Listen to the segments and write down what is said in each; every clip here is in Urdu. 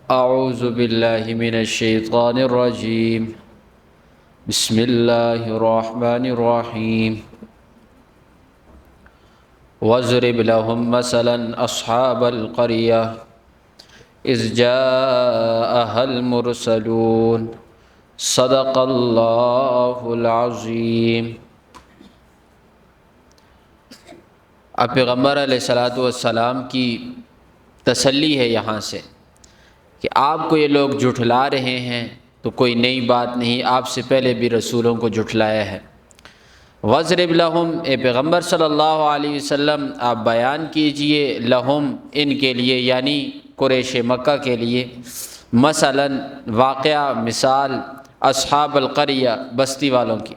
اعوذ باللہ من الشیطان الرجیم بسم اللہ الرحمن الرحیم واضرب لهم مثلا اصحاب القریہ اذ جاءها المرسلون صدق اللہ العظیم۔ اب پیغمبر علیہ السلام کی تسلی ہے یہاں سے کہ آپ کو یہ لوگ جھٹلا رہے ہیں تو کوئی نئی بات نہیں، آپ سے پہلے بھی رسولوں کو جھٹلایا ہے۔ وَاضْرِبْ لَهُمْ، اے پیغمبر صلی اللہ علیہ وسلم آپ بیان کیجئے، لہم ان کے لیے یعنی قریش مکہ کے لیے، مثلاً واقعہ مثال، اصحاب القریہ بستی والوں کی۔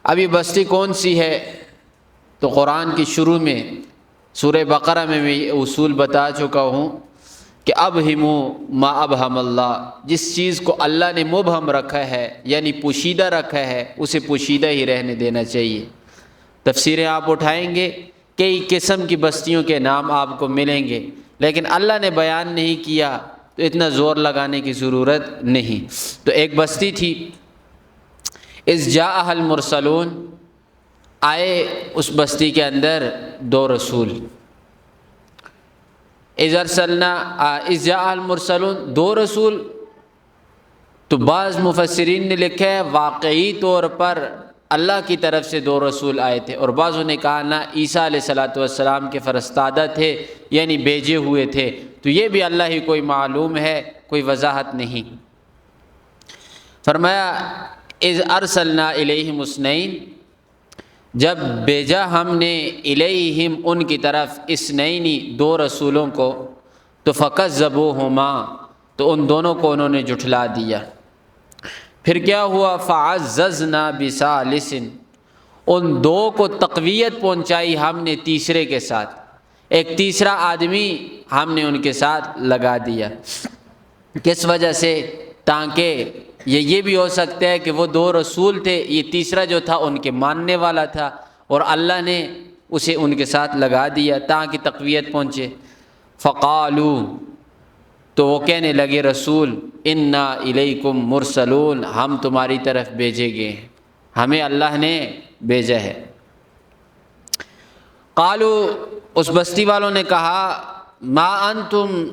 اب یہ بستی کون سی ہے؟ تو قرآن کی شروع میں سورہ بقرہ میں یہ اصول بتا چکا ہوں کہ ابہموا ما ابہم اللہ، جس چیز کو اللہ نے مبہم رکھا ہے یعنی پوشیدہ رکھا ہے اسے پوشیدہ ہی رہنے دینا چاہیے۔ تفسیریں آپ اٹھائیں گے، کئی قسم کی بستیوں کے نام آپ کو ملیں گے، لیکن اللہ نے بیان نہیں کیا تو اتنا زور لگانے کی ضرورت نہیں۔ تو ایک بستی تھی، اذ جاءها المرسلون، آئے اس بستی کے اندر دو رسول۔ اذ جاء المرسلون، دو رسول، تو بعض مفسرین نے لکھا ہے واقعی طور پر اللہ کی طرف سے دو رسول آئے تھے، اور بعضوں نے کہا نہ عیسیٰ علیہ السلام کے فرستادہ تھے یعنی بھیجے ہوئے تھے، تو یہ بھی اللہ ہی کوئی معلوم ہے، کوئی وضاحت نہیں۔ فرمایا اذ ارسلنا الیہم اثنین، جب بھیجا ہم نے الیہم ان کی طرف اثنینی دو رسولوں کو، تو فکذبوہما، تو ان دونوں کو انہوں نے جھٹلا دیا۔ پھر کیا ہوا؟ فعززنا بثالث، ان دو کو تقویت پہنچائی ہم نے تیسرے کے ساتھ، ایک تیسرا آدمی ہم نے ان کے ساتھ لگا دیا۔ کس وجہ سے؟ تاکہ یہ بھی ہو سکتا ہے کہ وہ دو رسول تھے، یہ تیسرا جو تھا ان کے ماننے والا تھا، اور اللہ نے اسے ان کے ساتھ لگا دیا تاکہ تقویت پہنچے۔ فقالو، تو وہ کہنے لگے رسول، انا الیکم مرسلون، ہم تمہاری طرف بھیجے گئے ہیں، ہمیں اللہ نے بھیجا ہے۔ قالو، اس بستی والوں نے کہا، ما انتم،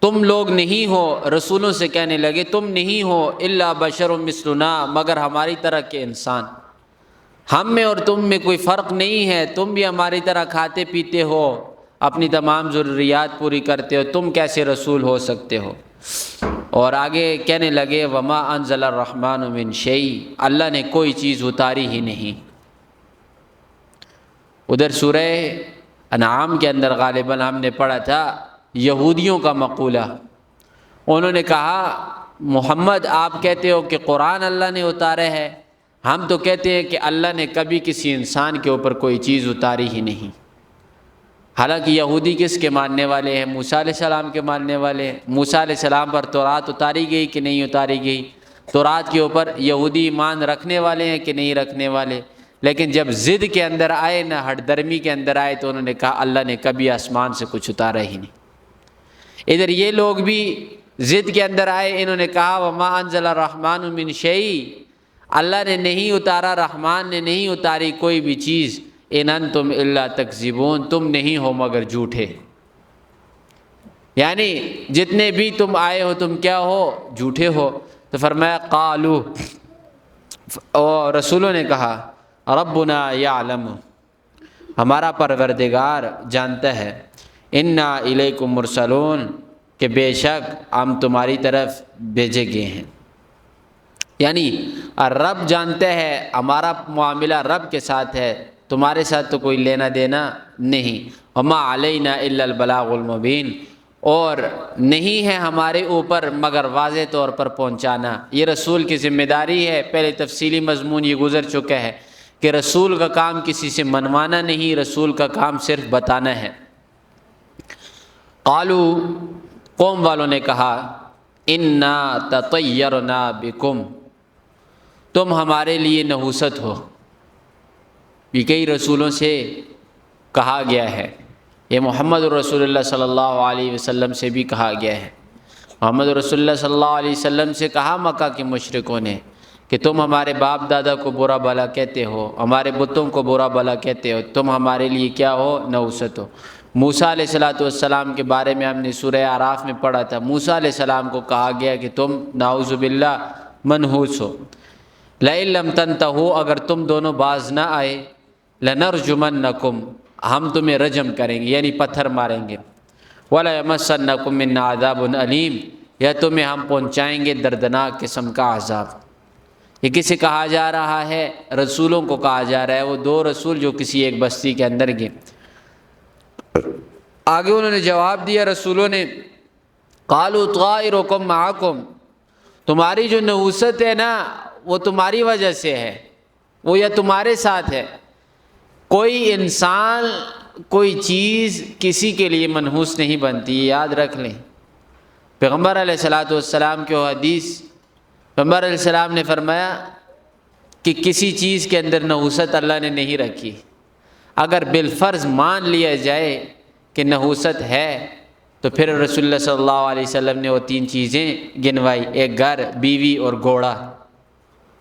تم لوگ نہیں ہو، رسولوں سے کہنے لگے تم نہیں ہو، الا بشر مثلنا، مگر ہماری طرح کے انسان، ہم میں اور تم میں کوئی فرق نہیں ہے، تم بھی ہماری طرح کھاتے پیتے ہو، اپنی تمام ضروریات پوری کرتے ہو، تم کیسے رسول ہو سکتے ہو؟ اور آگے کہنے لگے وما انزل الرحمن من شیء، اللہ نے کوئی چیز اتاری ہی نہیں۔ ادھر سورہ انعام کے اندر غالباً ہم نے پڑھا تھا یہودیوں کا مقولہ، انہوں نے کہا محمد آپ کہتے ہو کہ قرآن اللہ نے اتارا ہے، ہم تو کہتے ہیں کہ اللہ نے کبھی کسی انسان کے اوپر کوئی چیز اتاری ہی نہیں۔ حالانکہ یہودی کس کے ماننے والے ہیں؟ موسیٰ علیہ السلام کے ماننے والے ہیں۔ موسیٰ علیہ السلام پر تورات اتاری گئی کہ نہیں اتاری گئی؟ تورات کے اوپر یہودی ایمان رکھنے والے ہیں کہ نہیں رکھنے والے؟ لیکن جب ضد کے اندر آئے، نہ ہٹ درمی کے اندر آئے، تو انہوں نے کہا اللہ نے کبھی آسمان سے کچھ اتارا ہی نہیں۔ ادھر یہ لوگ بھی ضد کے اندر آئے، انہوں نے کہا وما انزل الرحمن من شیء، اللہ نے نہیں اتارا، رحمان نے نہیں اتاری کوئی بھی چیز، ان انتم الا تکذبون، تم نہیں ہو مگر جھوٹے، یعنی جتنے بھی تم آئے ہو تم کیا ہو؟ جھوٹے ہو۔ تو فرمایا قالو، اور رسولوں نے کہا ربنا یعلم، ہمارا پروردگار جانتا ہے، انا الیکم مرسلون، کہ بے شک ہم تمہاری طرف بھیجے گئے ہیں، یعنی رب جانتا ہے، ہمارا معاملہ رب کے ساتھ ہے، تمہارے ساتھ تو کوئی لینا دینا نہیں۔ وما علینا الا البلاغ المبین، اور نہیں ہے ہمارے اوپر مگر واضح طور پر پہنچانا، یہ رسول کی ذمہ داری ہے۔ پہلے تفصیلی مضمون یہ گزر چکا ہے کہ رسول کا کام کسی سے منوانا نہیں، رسول کا کام صرف بتانا ہے۔ قالو، قوم والوں نے کہا انا تطیرنا بکم، تم ہمارے لیے نحوست ہو۔ یہ کئی رسولوں سے کہا گیا ہے، یہ محمد رسول اللہ صلی اللہ علیہ وسلم سے بھی کہا گیا ہے۔ محمد رسول اللہ صلی اللہ علیہ وسلم سے کہا مکہ کے مشرکوں نے کہ تم ہمارے باپ دادا کو برا بھلا کہتے ہو، ہمارے بتوں کو برا بھلا کہتے ہو، تم ہمارے لیے کیا ہو؟ نحوست ہو۔ موسیٰ علیہ السلام کے بارے میں ہم نے سورہ اعراف میں پڑھا تھا، موسیٰ علیہ السلام کو کہا گیا کہ تم نعوذ باللہ منحوس ہو۔ لئن لم تنتہوا، اگر تم دونوں باز نہ آئے، لنرجمنکم، ہم تمہیں رجم کریں گے یعنی پتھر ماریں گے، وَلَيَمَسَّنَّكُم مِّنَّا عَذَابٌ أَلِيمٌ، یا تمہیں ہم پہنچائیں گے دردناک قسم کا عذاب۔ یہ کسے کہا جا رہا ہے؟ رسولوں کو کہا جا رہا ہے، وہ دو رسول جو کسی ایک بستی کے اندر گئے۔ آگے انہوں نے جواب دیا رسولوں نے، قالوا طائرکم معکم، تمہاری جو نحوست ہے نا وہ تمہاری وجہ سے ہے، وہ یا تمہارے ساتھ ہے۔ کوئی انسان کوئی چیز کسی کے لیے منحوس نہیں بنتی، یہ یاد رکھ لیں۔ پیغمبر علیہ السلام کی حدیث، پیغمبر علیہ السلام نے فرمایا کہ کسی چیز کے اندر نحوست اللہ نے نہیں رکھی۔ اگر بالفرض مان لیا جائے کہ نحوست ہے تو پھر رسول اللہ صلی اللہ علیہ وسلم نے وہ تین چیزیں گنوائی، ایک گھر، بیوی اور گھوڑا۔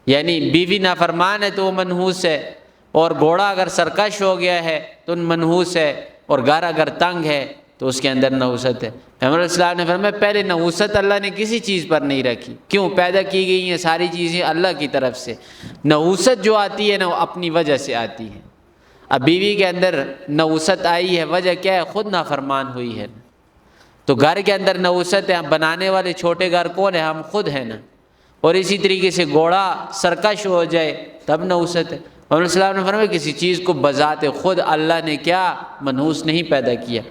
یعنی بیوی نافرمان ہے تو وہ منحوس ہے، اور گھوڑا اگر سرکش ہو گیا ہے تو منحوس ہے، اور گھر اگر تنگ ہے تو اس کے اندر نحوست ہے۔ پیغمبر علیہ السلام نے فرمایا پہلے نحوست اللہ نے کسی چیز پر نہیں رکھی، کیوں؟ پیدا کی گئی ہیں ساری چیزیں اللہ کی طرف سے، نحوست جو آتی ہے نا وہ اپنی وجہ سے آتی ہے۔ اب بیوی کے اندر نحوست آئی ہے، وجہ کیا ہے؟ خود نافرمان ہوئی ہے۔ تو گھر کے اندر نحوست ہے، بنانے والے چھوٹے گھر کون ہے؟ ہم خود ہیں نا۔ اور اسی طریقے سے گھوڑا سرکش ہو جائے تب نحوست ہے۔ محمد صلی اللہ علیہ وسلم نے فرمایا کسی چیز کو بذات خود اللہ نے کیا منحوس نہیں پیدا کیا۔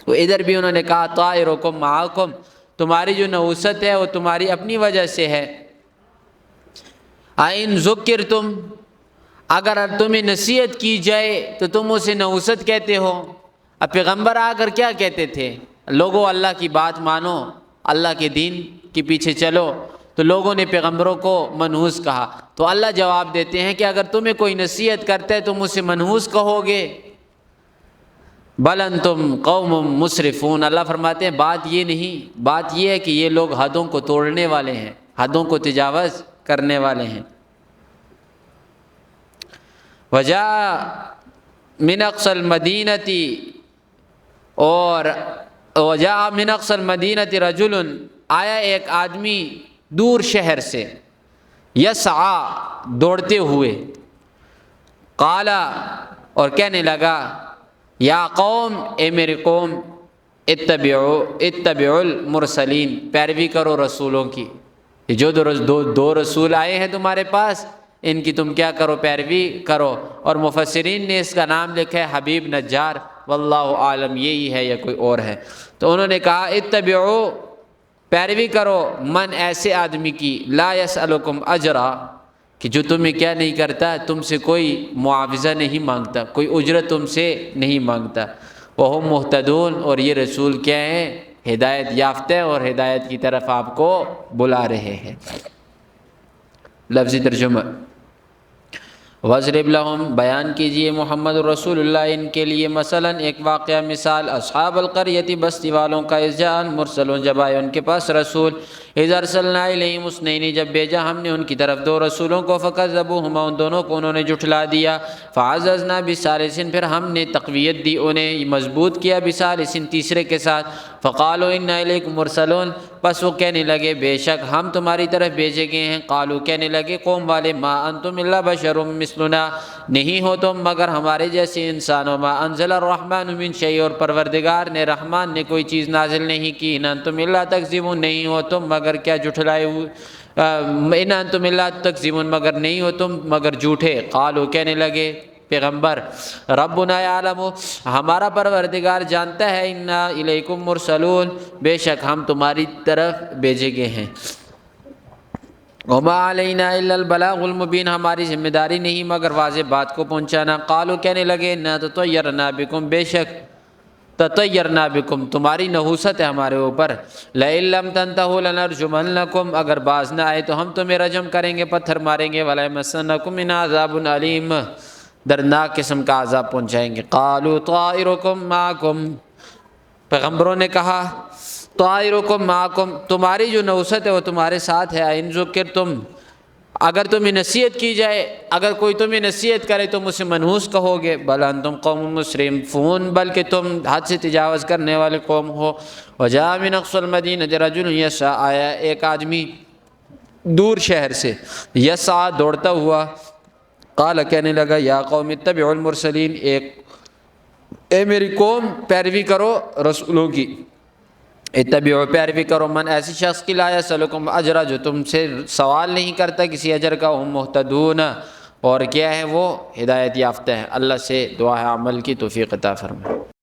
وہ ادھر بھی انہوں نے کہا طائرکم معکم، تمہاری جو نحوست ہے وہ تمہاری اپنی وجہ سے ہے۔ اَإِن ذُكِّرْتُمْ، اگر تمہیں نصیحت کی جائے تو تم اسے نحوست کہتے ہو۔ اب پیغمبر آ کر کیا کہتے تھے؟ لوگوں اللہ کی بات مانو، اللہ کے دین کے پیچھے چلو، تو لوگوں نے پیغمبروں کو منحوس کہا۔ تو اللہ جواب دیتے ہیں کہ اگر تمہیں کوئی نصیحت کرتا ہے تم اسے منحوس کہو گے؟ بل انتم قوم مسرفون، اللہ فرماتے ہیں بات یہ نہیں، بات یہ ہے کہ یہ لوگ حدوں کو توڑنے والے ہیں، حدوں کو تجاوز کرنے والے ہیں۔ وَجَاءَ مِنْ أَقْصَى الْمَدِينَةِ، اور وَجَاءَ مِنْ أَقْصَى الْمَدِينَةِ رَجُلٌ، آیا ایک آدمی دور شہر سے، یسعیٰ دوڑتے ہوئے، قال، اور کہنے لگا، یا قوم، اے میرے قوم، اتبعوا المرسلین، پیروی کرو رسولوں کی۔ یہ جو دو رسول آئے ہیں تمہارے پاس ان کی تم کیا کرو؟ پیروی کرو۔ اور مفسرین نے اس کا نام لکھا ہے حبیب نجار، واللہ عالم یہی ہے یا کوئی اور ہے۔ تو انہوں نے کہا اتبعوا، پیروی کرو، من، ایسے آدمی کی، لا یسألکم اجرا، کہ جو تمہیں کیا نہیں کرتا؟ تم سے کوئی معاوضہ نہیں مانگتا، کوئی اجرت تم سے نہیں مانگتا۔ وہم مہتدون، اور یہ رسول کیا ہیں؟ ہدایت یافتہ اور ہدایت کی طرف آپ کو بلا رہے ہیں۔ لفظی ترجمہ، وَاضْرِبْ لَهُمْ، بیان کیجئے محمد رسول اللہ ان کے لیے، مثلا ایک واقعہ، مثال، اصحاب القریۃ، بستی والوں کا، اذ جاء المرسلون، جب آئے ان کے پاس رسول، اذ ارسلنا الیہم اثنین، جب بھیجا ہم نے ان کی طرف دو رسولوں کو، فکذبوہما، ان دونوں کو انہوں نے جھٹلا دیا، فعززنا بثالث، پھر ہم نے تقویت دی انہیں، مضبوط کیا، بثالث، تیسرے کے ساتھ، فقالوا انا الیکم مرسلون، پس وہ کہنے لگے بے شک ہم تمہاری طرف بھیجے گئے ہیں، قالوا، کہنے لگے قوم والے، ما انتم الا بشر مثلنا، نہیں ہو تم مگر ہمارے جیسے انسانوں، ما انزل الرحمن من شیء، اور پروردگار نے رحمان نے کوئی چیز نازل نہیں کی، ان انتم الا تکذبون، نہیں ہو تم مگر کیا جھٹلائے ہوئے، ان انتم الا تکذبون، مگر نہیں ہو تم مگر جھوٹے، قالوا، کہنے لگے پیغمبر، ربنا یعلم، ہمارا پروردگار جانتا ہے، انا الیکم مرسلون، بے شک ہم تمہاری طرف بھیجے گئے ہیں، وما علینا الا البلاغ المبین، ہماری ذمہ داری نہیں مگر واضح بات کو پہنچانا، قالوا، کہنے لگے، انا تطیرنا بکم، بے شک تطیرنا بکم، تمہاری نحوست ہے ہمارے اوپر، لئن لم تنتہوا لنرجمنکم، اگر باز نہ آئے تو ہم تمہیں رجم کریں گے، پتھر ماریں گے، ولیمسنکم منا عذاب علیم، دردناک قسم کا عذاب پہنچائیں گے۔ قالوا طائرکم معکم، پیغمبروں نے کہا طائرکم معکم، تمہاری جو نوست ہے وہ تمہارے ساتھ ہے، ان ذکرتم، اگر تمہیں نصیحت کی جائے، اگر کوئی تمہیں نصیحت کرے تو مجھ سے منحوس کہو گے، بل انتم قوم مسرفون، بلکہ تم حد سے تجاوز کرنے والے قوم ہو۔ وجاء من اقصى المدینة رجل یسعی، آیا ایک آدمی دور شہر سے، یسعی دوڑتا ہوا، قال کہنے لگا یا قوم اتبعوا المرسلین، اے میری قوم پیروی کرو رسولوں کی، اتبعوا پیروی کرو، من ایسی شخص کی لا یسألکم اجرا، جو تم سے سوال نہیں کرتا کسی اجر کا، ہم مہتدون، اور کیا ہے وہ ہدایت یافتہ ہے۔ اللہ سے دعا ہے عمل کی توفیق عطا فرمائے۔